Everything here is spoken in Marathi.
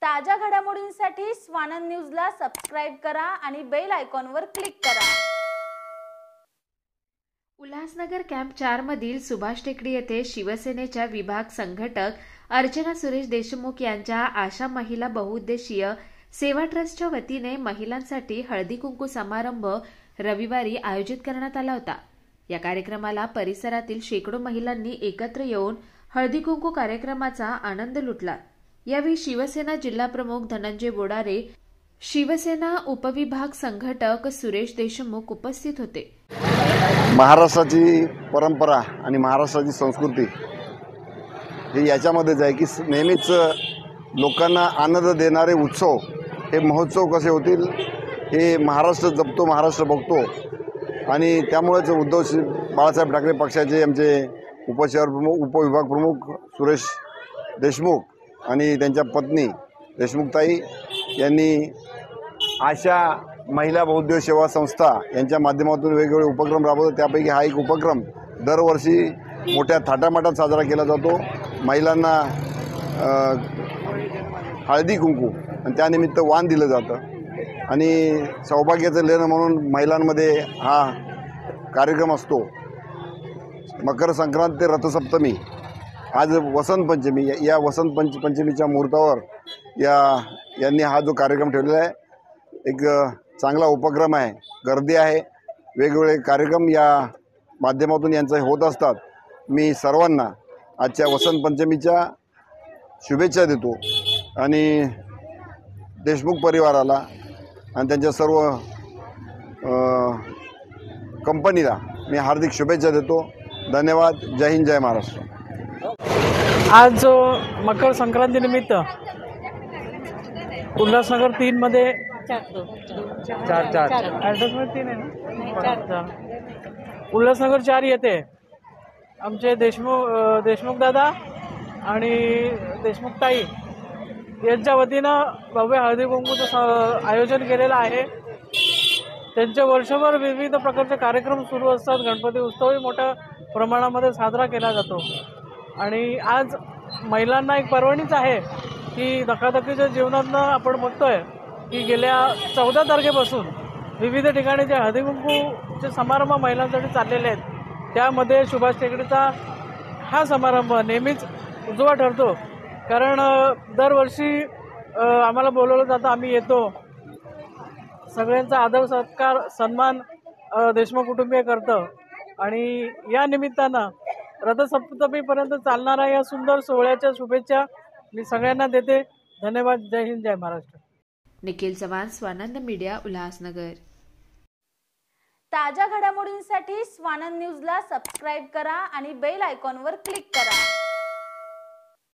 ताज्या घडामोडींसाठी स्वानंद न्यूजला सबस्क्राइब करा आणि बेल आयकॉनवर क्लिक करा। उल्हासनगर कॅम्प 4 मधील सुभाष टेकडी येथे शिवसेनेच्या विभाग संघटक अर्चना सुरेश देशमुख यांच्या आशा महिला बहुउद्देशीय सेवा ट्रस्टच्या वतीने महिलांसाठी हळदी कुंकू समारंभ रविवारी आयोजित करण्यात आला होता। या कार्यक्रमाला परिसरातील शेकडो महिलांनी एकत्र येऊन हळदी कुंकू कार्यक्रमाचा आनंद लुटला। यावेळी शिवसेना जिल्हा प्रमुख धनंजय बोडारे, शिवसेना उपविभाग संघटक सुरेश देशमुख उपस्थित होते। महाराष्ट्राची परंपरा आणि महाराष्ट्राची संस्कृती हे याच्यामध्येच आहे की नेहमीच लोकांना आनंद देणारे उत्सव हे महोत्सव कसे होतील हे महाराष्ट्र जपतो, महाराष्ट्र बघतो। आणि त्यामुळेच बाळासाहेब ठाकरे पक्षाचे आमचे उपशहर प्रमुख, उपविभाग प्रमुख सुरेश देशमुख आणि त्यांच्या पत्नी देशमुखताई यांनी आशा महिला बहुउद्देशीय सेवा संस्था यांच्या माध्यमातून वेगवेगळे उपक्रम राबवतात। त्यापैकी हा एक उपक्रम दरवर्षी मोठ्या थाटामाटात साजरा केला जातो। महिलांना हळदी कुंकू आणि त्यानिमित्त वाण दिलं जातं आणि सौभाग्याचं लेणं म्हणून महिलांमध्ये हा कार्यक्रम असतो। मकर संक्रांत ते रथसप्तमी, आज वसंत पंचमी, या वसंत पंचमीच्या मुहूर्तावर यांनी हा जो कार्यक्रम ठेवलेला आहे एक चांगला उपक्रम आहे। गर्दी आहे, वेगवेगळे कार्यक्रम या माध्यमातून यांचे होत असतात। मी सर्वांना आजच्या वसंत पंचमीच्या शुभेच्छा देतो आणि देशमुख परिवाराला आणि त्यांच्या सर्व कंपनीला मी हार्दिक शुभेच्छा देतो। धन्यवाद। जय हिंद, जय महाराष्ट्र। आज मकर संक्रांती निमित्त उल्हासनगर 3 मध्ये उल्हासनगर 4 येथे आमचे देशमुख दादा आणि देशमुख ताई यांच्या वतीनं भव्य हळदी कुंकूचं आयोजन केलेलं आहे। त्यांचे वर्षभर विविध प्रकारचे कार्यक्रम सुरू असतात। गणपती उत्सवही मोठ्या प्रमाणामध्ये साजरा केला जातो आणि आज महिलांना एक पर्वणीच आहे की धकाधकीच्या जीवनातनं आपण बघतोय की गेल्या 14 तारखेपासून विविध ठिकाणी जे हळदी कुंकूचे समारंभ महिलांसाठी चाललेले आहेत त्यामध्ये सुभाष टेकडीचा हा समारंभ नेहमीच उजवा ठरतो। कारण दरवर्षी आम्हाला बोलवलं जातं, आम्ही येतो, सगळ्यांचा आदर सत्कार सन्मान देशमुख कुटुंबीय करतं आणि या निमित्तानं रथसप्तमीपर्यंत चालणाऱ्या या सुंदर सोहळ्याच्या शुभेच्छा मी सगळ्यांना देते। धन्यवाद। जय हिंद, जय महाराष्ट्र। निखिल चव्हाण, स्वानंद मीडिया, उल्हासनगर। ताज्या घडामोडींसाठी स्वानंद न्यूजला सबस्क्राइब करा आणि बेल आयकॉनवर क्लिक करा।